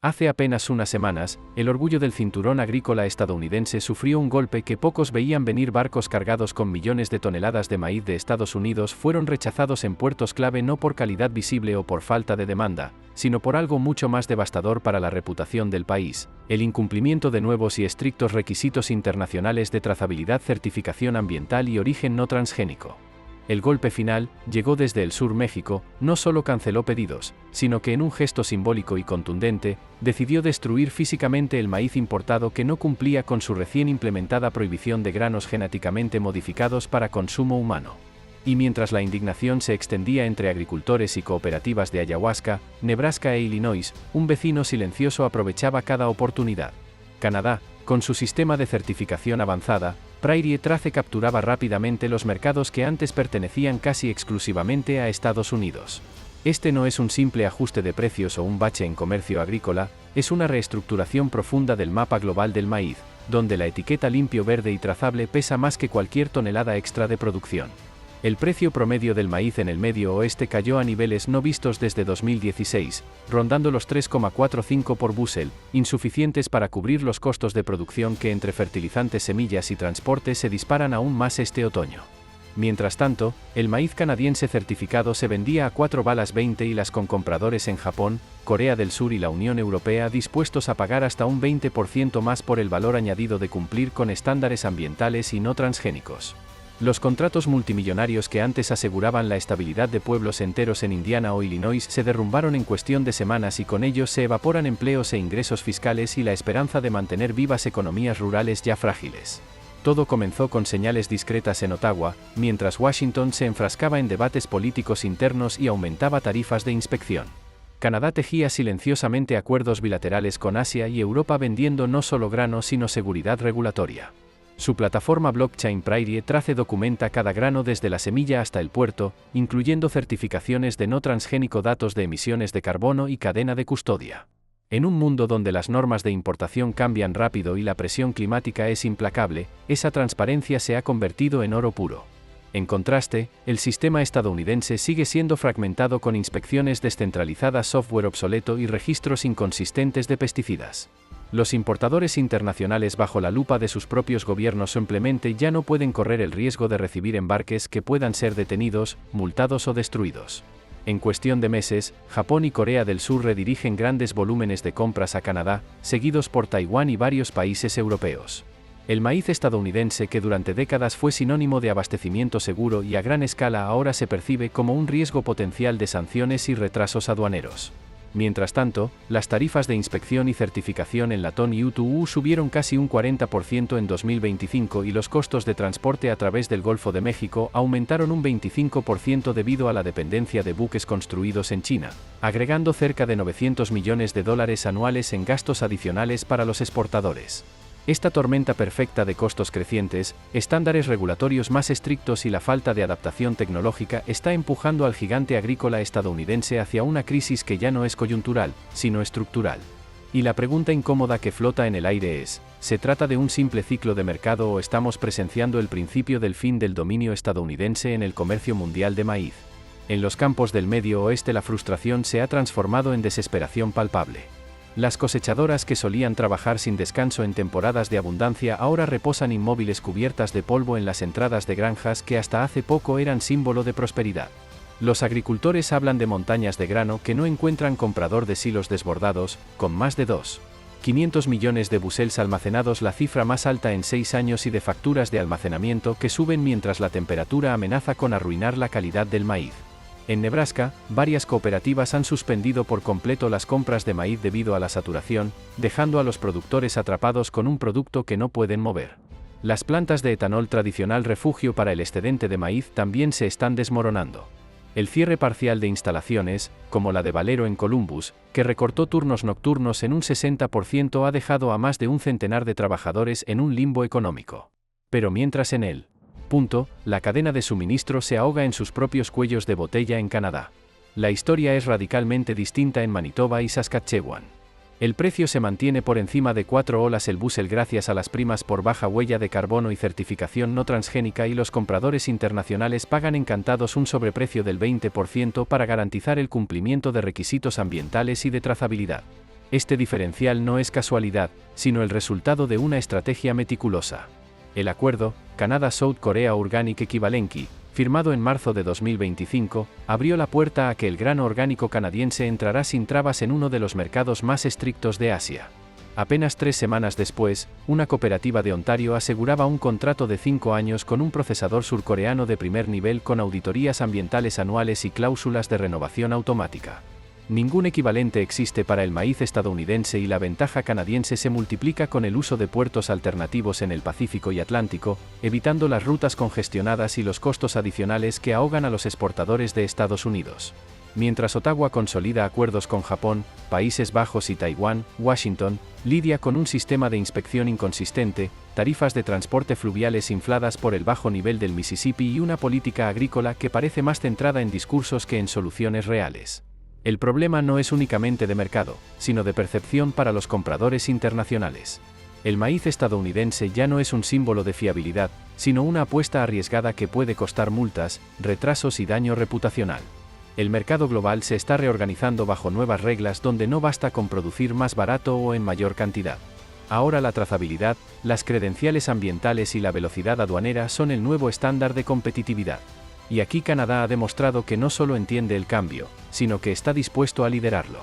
Hace apenas unas semanas, el orgullo del cinturón agrícola estadounidense sufrió un golpe que pocos veían venir. Barcos cargados con millones de toneladas de maíz de Estados Unidos fueron rechazados en puertos clave no por calidad visible o por falta de demanda, sino por algo mucho más devastador para la reputación del país: el incumplimiento de nuevos y estrictos requisitos internacionales de trazabilidad, certificación ambiental y origen no transgénico. El golpe final llegó desde el sur. México no solo canceló pedidos, sino que en un gesto simbólico y contundente, decidió destruir físicamente el maíz importado que no cumplía con su recién implementada prohibición de granos genéticamente modificados para consumo humano. Y mientras la indignación se extendía entre agricultores y cooperativas de Ayahuasca, Nebraska e Illinois, un vecino silencioso aprovechaba cada oportunidad. Canadá, con su sistema de certificación avanzada, Prairie Trace capturaba rápidamente los mercados que antes pertenecían casi exclusivamente a Estados Unidos. Este no es un simple ajuste de precios o un bache en comercio agrícola, es una reestructuración profunda del mapa global del maíz, donde la etiqueta limpio, verde y trazable pesa más que cualquier tonelada extra de producción. El precio promedio del maíz en el Medio Oeste cayó a niveles no vistos desde 2016, rondando los 3,45 por bushel, insuficientes para cubrir los costos de producción que entre fertilizantes, semillas y transporte se disparan aún más este otoño. Mientras tanto, el maíz canadiense certificado se vendía a 4 balas 20 y con compradores en Japón, Corea del Sur y la Unión Europea dispuestos a pagar hasta un 20% más por el valor añadido de cumplir con estándares ambientales y no transgénicos. Los contratos multimillonarios que antes aseguraban la estabilidad de pueblos enteros en Indiana o Illinois se derrumbaron en cuestión de semanas, y con ellos se evaporan empleos e ingresos fiscales y la esperanza de mantener vivas economías rurales ya frágiles. Todo comenzó con señales discretas en Ottawa, mientras Washington se enfrascaba en debates políticos internos y aumentaba tarifas de inspección. Canadá tejía silenciosamente acuerdos bilaterales con Asia y Europa, vendiendo no solo grano sino seguridad regulatoria. Su plataforma blockchain Prairie Trace documenta cada grano desde la semilla hasta el puerto, incluyendo certificaciones de no transgénico, datos de emisiones de carbono y cadena de custodia. En un mundo donde las normas de importación cambian rápido y la presión climática es implacable, esa transparencia se ha convertido en oro puro. En contraste, el sistema estadounidense sigue siendo fragmentado, con inspecciones descentralizadas, software obsoleto y registros inconsistentes de pesticidas. Los importadores internacionales, bajo la lupa de sus propios gobiernos, simplemente ya no pueden correr el riesgo de recibir embarques que puedan ser detenidos, multados o destruidos. En cuestión de meses, Japón y Corea del Sur redirigen grandes volúmenes de compras a Canadá, seguidos por Taiwán y varios países europeos. El maíz estadounidense, que durante décadas fue sinónimo de abastecimiento seguro y a gran escala, ahora se percibe como un riesgo potencial de sanciones y retrasos aduaneros. Mientras tanto, las tarifas de inspección y certificación en latón y U2U subieron casi un 40% en 2025 y los costos de transporte a través del Golfo de México aumentaron un 25% debido a la dependencia de buques construidos en China, agregando cerca de $900 millones anuales en gastos adicionales para los exportadores. Esta tormenta perfecta de costos crecientes, estándares regulatorios más estrictos y la falta de adaptación tecnológica está empujando al gigante agrícola estadounidense hacia una crisis que ya no es coyuntural, sino estructural. Y la pregunta incómoda que flota en el aire es: ¿se trata de un simple ciclo de mercado o estamos presenciando el principio del fin del dominio estadounidense en el comercio mundial de maíz? En los campos del Medio Oeste la frustración se ha transformado en desesperación palpable. Las cosechadoras, que solían trabajar sin descanso en temporadas de abundancia, ahora reposan inmóviles cubiertas de polvo en las entradas de granjas que hasta hace poco eran símbolo de prosperidad. Los agricultores hablan de montañas de grano que no encuentran comprador, de silos desbordados, con más de 2,5 millones de bushels almacenados, la cifra más alta en 6 años, y de facturas de almacenamiento que suben mientras la temperatura amenaza con arruinar la calidad del maíz. En Nebraska, varias cooperativas han suspendido por completo las compras de maíz debido a la saturación, dejando a los productores atrapados con un producto que no pueden mover. Las plantas de etanol, tradicional refugio para el excedente de maíz, también se están desmoronando. El cierre parcial de instalaciones, como la de Valero en Columbus, que recortó turnos nocturnos en un 60%, ha dejado a más de un centenar de trabajadores en un limbo económico. Pero mientras en el la cadena de suministro se ahoga en sus propios cuellos de botella en Canadá. La historia es radicalmente distinta en Manitoba y Saskatchewan. El precio se mantiene por encima de $4 el bushel gracias a las primas por baja huella de carbono y certificación no transgénica, y los compradores internacionales pagan encantados un sobreprecio del 20% para garantizar el cumplimiento de requisitos ambientales y de trazabilidad. Este diferencial no es casualidad, sino el resultado de una estrategia meticulosa. El acuerdo, Canada-South Korea Organic Equivalency, firmado en marzo de 2025, abrió la puerta a que el grano orgánico canadiense entrará sin trabas en uno de los mercados más estrictos de Asia. Apenas 3 semanas después, una cooperativa de Ontario aseguraba un contrato de 5 años con un procesador surcoreano de primer nivel con auditorías ambientales anuales y cláusulas de renovación automática. Ningún equivalente existe para el maíz estadounidense y la ventaja canadiense se multiplica con el uso de puertos alternativos en el Pacífico y Atlántico, evitando las rutas congestionadas y los costos adicionales que ahogan a los exportadores de Estados Unidos. Mientras Ottawa consolida acuerdos con Japón, Países Bajos y Taiwán, Washington lidia con un sistema de inspección inconsistente, tarifas de transporte fluviales infladas por el bajo nivel del Mississippi y una política agrícola que parece más centrada en discursos que en soluciones reales. El problema no es únicamente de mercado, sino de percepción para los compradores internacionales. El maíz estadounidense ya no es un símbolo de fiabilidad, sino una apuesta arriesgada que puede costar multas, retrasos y daño reputacional. El mercado global se está reorganizando bajo nuevas reglas donde no basta con producir más barato o en mayor cantidad. Ahora la trazabilidad, las credenciales ambientales y la velocidad aduanera son el nuevo estándar de competitividad. Y aquí Canadá ha demostrado que no solo entiende el cambio, sino que está dispuesto a liderarlo.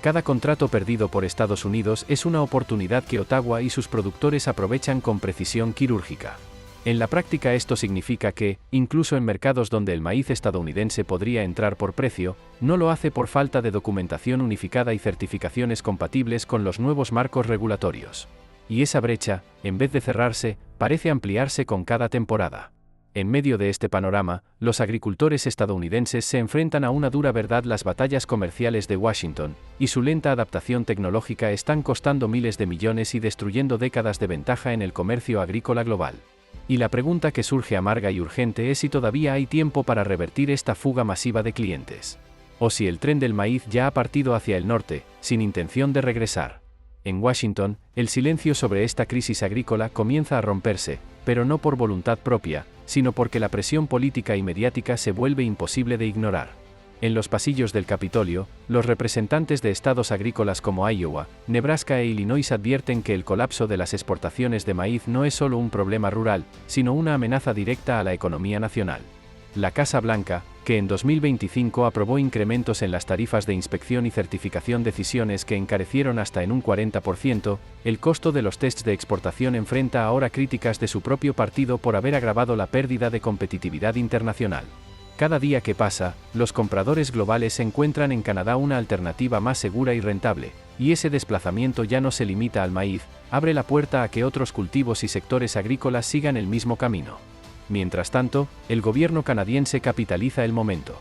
Cada contrato perdido por Estados Unidos es una oportunidad que Ottawa y sus productores aprovechan con precisión quirúrgica. En la práctica esto significa que, incluso en mercados donde el maíz estadounidense podría entrar por precio, no lo hace por falta de documentación unificada y certificaciones compatibles con los nuevos marcos regulatorios. Y esa brecha, en vez de cerrarse, parece ampliarse con cada temporada. En medio de este panorama, los agricultores estadounidenses se enfrentan a una dura verdad: las batallas comerciales de Washington y su lenta adaptación tecnológica están costando miles de millones y destruyendo décadas de ventaja en el comercio agrícola global. Y la pregunta que surge amarga y urgente es si todavía hay tiempo para revertir esta fuga masiva de clientes. O si el tren del maíz ya ha partido hacia el norte, sin intención de regresar. En Washington, el silencio sobre esta crisis agrícola comienza a romperse, pero no por voluntad propia, sino porque la presión política y mediática se vuelve imposible de ignorar. En los pasillos del Capitolio, los representantes de estados agrícolas como Iowa, Nebraska e Illinois advierten que el colapso de las exportaciones de maíz no es solo un problema rural, sino una amenaza directa a la economía nacional. La Casa Blanca, que en 2025 aprobó incrementos en las tarifas de inspección y certificación, decisiones que encarecieron hasta en un 40%, el costo de los tests de exportación, enfrenta ahora críticas de su propio partido por haber agravado la pérdida de competitividad internacional. Cada día que pasa, los compradores globales encuentran en Canadá una alternativa más segura y rentable, y ese desplazamiento ya no se limita al maíz, abre la puerta a que otros cultivos y sectores agrícolas sigan el mismo camino. Mientras tanto, el gobierno canadiense capitaliza el momento.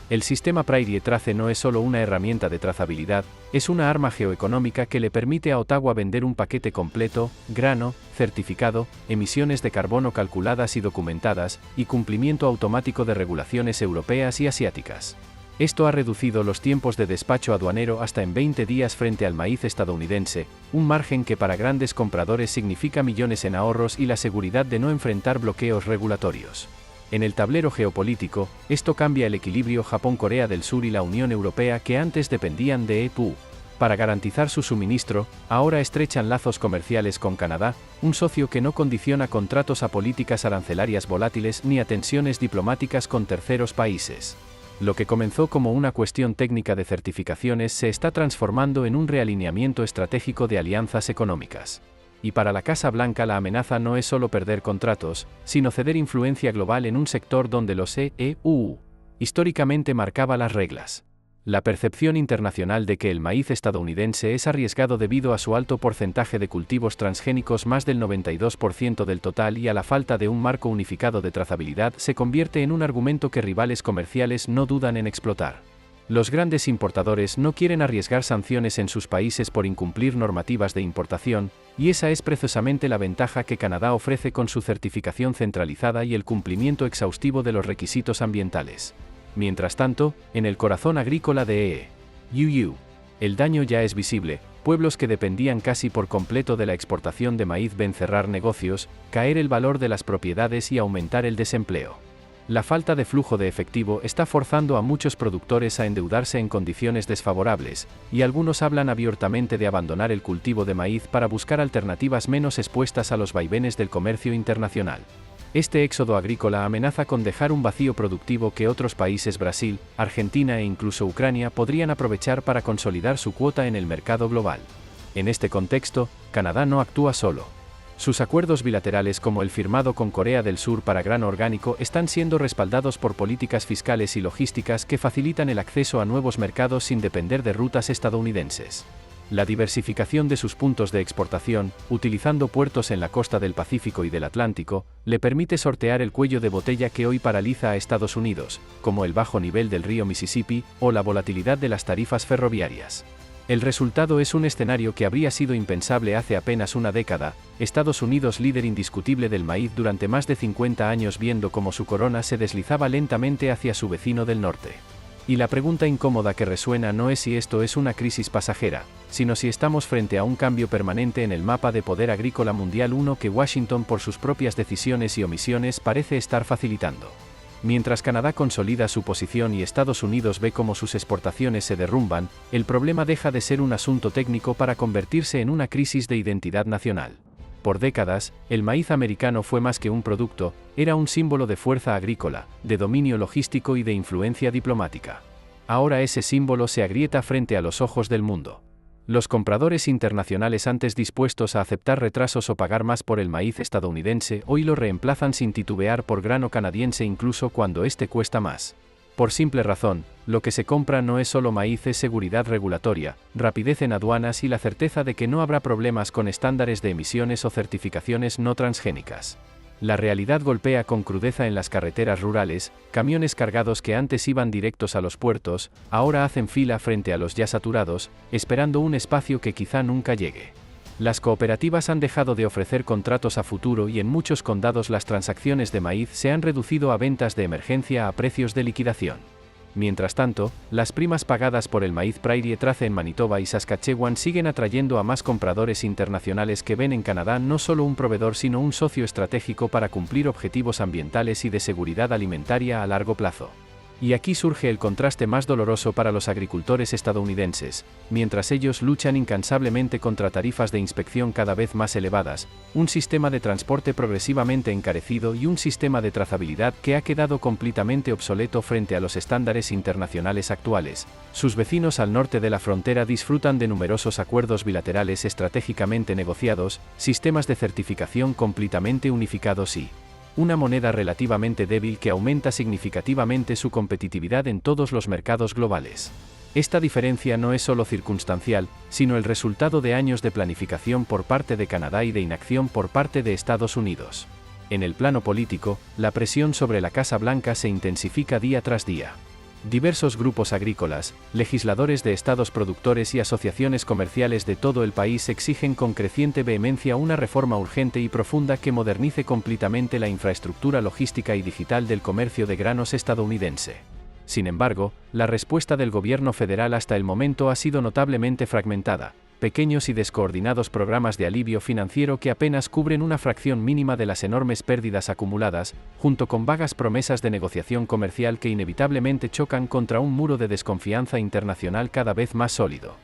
El sistema Prairie Trace no es solo una herramienta de trazabilidad, es una arma geoeconómica que le permite a Ottawa vender un paquete completo: grano, certificado, emisiones de carbono calculadas y documentadas, y cumplimiento automático de regulaciones europeas y asiáticas. Esto ha reducido los tiempos de despacho aduanero hasta en 20 días frente al maíz estadounidense, un margen que para grandes compradores significa millones en ahorros y la seguridad de no enfrentar bloqueos regulatorios. En el tablero geopolítico, esto cambia el equilibrio. Japón, Corea del Sur y la Unión Europea, que antes dependían de EU para garantizar su suministro, ahora estrechan lazos comerciales con Canadá, un socio que no condiciona contratos a políticas arancelarias volátiles ni a tensiones diplomáticas con terceros países. Lo que comenzó como una cuestión técnica de certificaciones se está transformando en un realineamiento estratégico de alianzas económicas. Y para la Casa Blanca la amenaza no es solo perder contratos, sino ceder influencia global en un sector donde los EU históricamente marcaba las reglas. La percepción internacional de que el maíz estadounidense es arriesgado debido a su alto porcentaje de cultivos transgénicos, más del 92% del total, y a la falta de un marco unificado de trazabilidad, se convierte en un argumento que rivales comerciales no dudan en explotar. Los grandes importadores no quieren arriesgar sanciones en sus países por incumplir normativas de importación, y esa es precisamente la ventaja que Canadá ofrece con su certificación centralizada y el cumplimiento exhaustivo de los requisitos ambientales. Mientras tanto, en el corazón agrícola de EU, el daño ya es visible. Pueblos que dependían casi por completo de la exportación de maíz ven cerrar negocios, caer el valor de las propiedades y aumentar el desempleo. La falta de flujo de efectivo está forzando a muchos productores a endeudarse en condiciones desfavorables, y algunos hablan abiertamente de abandonar el cultivo de maíz para buscar alternativas menos expuestas a los vaivenes del comercio internacional. Este éxodo agrícola amenaza con dejar un vacío productivo que otros países, Brasil, Argentina e incluso Ucrania, podrían aprovechar para consolidar su cuota en el mercado global. En este contexto, Canadá no actúa solo. Sus acuerdos bilaterales como el firmado con Corea del Sur para grano orgánico están siendo respaldados por políticas fiscales y logísticas que facilitan el acceso a nuevos mercados sin depender de rutas estadounidenses. La diversificación de sus puntos de exportación, utilizando puertos en la costa del Pacífico y del Atlántico, le permite sortear el cuello de botella que hoy paraliza a Estados Unidos, como el bajo nivel del río Mississippi o la volatilidad de las tarifas ferroviarias. El resultado es un escenario que habría sido impensable hace apenas una década, Estados Unidos, líder indiscutible del maíz durante más de 50 años, viendo cómo su corona se deslizaba lentamente hacia su vecino del norte. Y la pregunta incómoda que resuena no es si esto es una crisis pasajera, sino si estamos frente a un cambio permanente en el mapa de poder agrícola mundial, uno que Washington, por sus propias decisiones y omisiones, parece estar facilitando. Mientras Canadá consolida su posición y Estados Unidos ve cómo sus exportaciones se derrumban, el problema deja de ser un asunto técnico para convertirse en una crisis de identidad nacional. Por décadas, el maíz americano fue más que un producto, era un símbolo de fuerza agrícola, de dominio logístico y de influencia diplomática. Ahora ese símbolo se agrieta frente a los ojos del mundo. Los compradores internacionales, antes dispuestos a aceptar retrasos o pagar más por el maíz estadounidense, hoy lo reemplazan sin titubear por grano canadiense, incluso cuando este cuesta más. Por simple razón, lo que se compra no es solo maíz, es seguridad regulatoria, rapidez en aduanas y la certeza de que no habrá problemas con estándares de emisiones o certificaciones no transgénicas. La realidad golpea con crudeza en las carreteras rurales, camiones cargados que antes iban directos a los puertos, ahora hacen fila frente a los ya saturados, esperando un espacio que quizá nunca llegue. Las cooperativas han dejado de ofrecer contratos a futuro y en muchos condados las transacciones de maíz se han reducido a ventas de emergencia a precios de liquidación. Mientras tanto, las primas pagadas por el maíz Prairie Trace en Manitoba y Saskatchewan siguen atrayendo a más compradores internacionales que ven en Canadá no solo un proveedor sino un socio estratégico para cumplir objetivos ambientales y de seguridad alimentaria a largo plazo. Y aquí surge el contraste más doloroso para los agricultores estadounidenses, mientras ellos luchan incansablemente contra tarifas de inspección cada vez más elevadas, un sistema de transporte progresivamente encarecido y un sistema de trazabilidad que ha quedado completamente obsoleto frente a los estándares internacionales actuales. Sus vecinos al norte de la frontera disfrutan de numerosos acuerdos bilaterales estratégicamente negociados, sistemas de certificación completamente unificados y una moneda relativamente débil que aumenta significativamente su competitividad en todos los mercados globales. Esta diferencia no es solo circunstancial, sino el resultado de años de planificación por parte de Canadá y de inacción por parte de Estados Unidos. En el plano político, la presión sobre la Casa Blanca se intensifica día tras día. Diversos grupos agrícolas, legisladores de estados productores y asociaciones comerciales de todo el país exigen con creciente vehemencia una reforma urgente y profunda que modernice completamente la infraestructura logística y digital del comercio de granos estadounidense. Sin embargo, la respuesta del gobierno federal hasta el momento ha sido notablemente fragmentada. Pequeños y descoordinados programas de alivio financiero que apenas cubren una fracción mínima de las enormes pérdidas acumuladas, junto con vagas promesas de negociación comercial que inevitablemente chocan contra un muro de desconfianza internacional cada vez más sólido.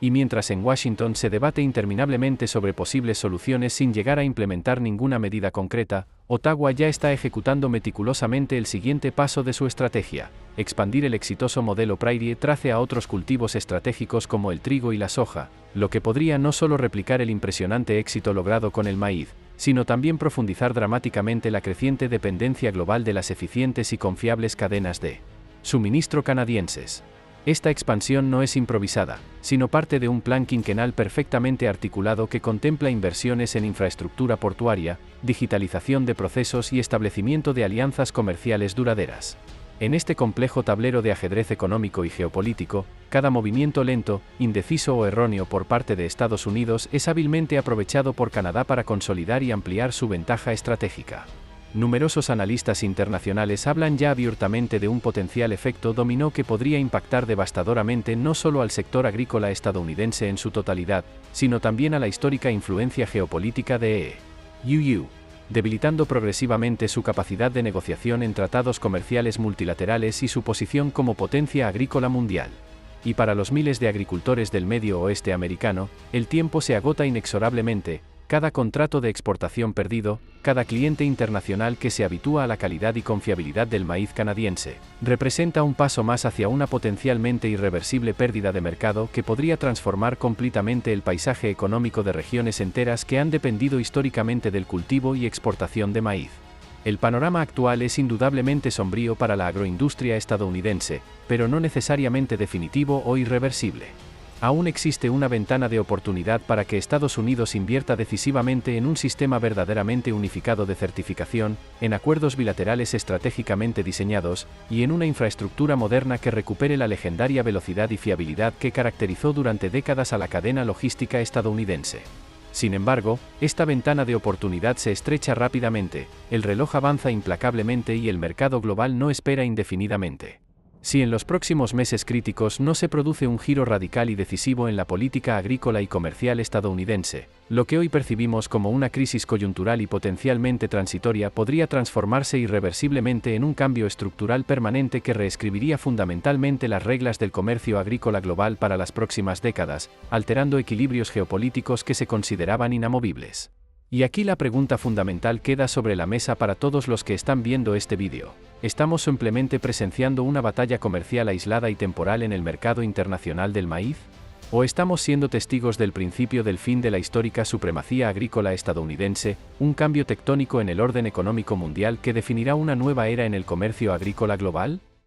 Y mientras en Washington se debate interminablemente sobre posibles soluciones sin llegar a implementar ninguna medida concreta, Ottawa ya está ejecutando meticulosamente el siguiente paso de su estrategia: expandir el exitoso modelo Prairie Trace a otros cultivos estratégicos como el trigo y la soja, lo que podría no solo replicar el impresionante éxito logrado con el maíz, sino también profundizar dramáticamente la creciente dependencia global de las eficientes y confiables cadenas de suministro canadienses. Esta expansión no es improvisada, sino parte de un plan quinquenal perfectamente articulado que contempla inversiones en infraestructura portuaria, digitalización de procesos y establecimiento de alianzas comerciales duraderas. En este complejo tablero de ajedrez económico y geopolítico, cada movimiento lento, indeciso o erróneo por parte de Estados Unidos es hábilmente aprovechado por Canadá para consolidar y ampliar su ventaja estratégica. Numerosos analistas internacionales hablan ya abiertamente de un potencial efecto dominó que podría impactar devastadoramente no solo al sector agrícola estadounidense en su totalidad, sino también a la histórica influencia geopolítica de EU. debilitando progresivamente su capacidad de negociación en tratados comerciales multilaterales y su posición como potencia agrícola mundial. Y para los miles de agricultores del medio oeste americano, el tiempo se agota inexorablemente. Cada contrato de exportación perdido, cada cliente internacional que se habitúa a la calidad y confiabilidad del maíz canadiense, representa un paso más hacia una potencialmente irreversible pérdida de mercado que podría transformar completamente el paisaje económico de regiones enteras que han dependido históricamente del cultivo y exportación de maíz. El panorama actual es indudablemente sombrío para la agroindustria estadounidense, pero no necesariamente definitivo o irreversible. Aún existe una ventana de oportunidad para que Estados Unidos invierta decisivamente en un sistema verdaderamente unificado de certificación, en acuerdos bilaterales estratégicamente diseñados, y en una infraestructura moderna que recupere la legendaria velocidad y fiabilidad que caracterizó durante décadas a la cadena logística estadounidense. Sin embargo, esta ventana de oportunidad se estrecha rápidamente, el reloj avanza implacablemente y el mercado global no espera indefinidamente. Si en los próximos meses críticos no se produce un giro radical y decisivo en la política agrícola y comercial estadounidense, lo que hoy percibimos como una crisis coyuntural y potencialmente transitoria podría transformarse irreversiblemente en un cambio estructural permanente que reescribiría fundamentalmente las reglas del comercio agrícola global para las próximas décadas, alterando equilibrios geopolíticos que se consideraban inamovibles. Y aquí la pregunta fundamental queda sobre la mesa para todos los que están viendo este vídeo. ¿Estamos simplemente presenciando una batalla comercial aislada y temporal en el mercado internacional del maíz? ¿O estamos siendo testigos del principio del fin de la histórica supremacía agrícola estadounidense, un cambio tectónico en el orden económico mundial que definirá una nueva era en el comercio agrícola global?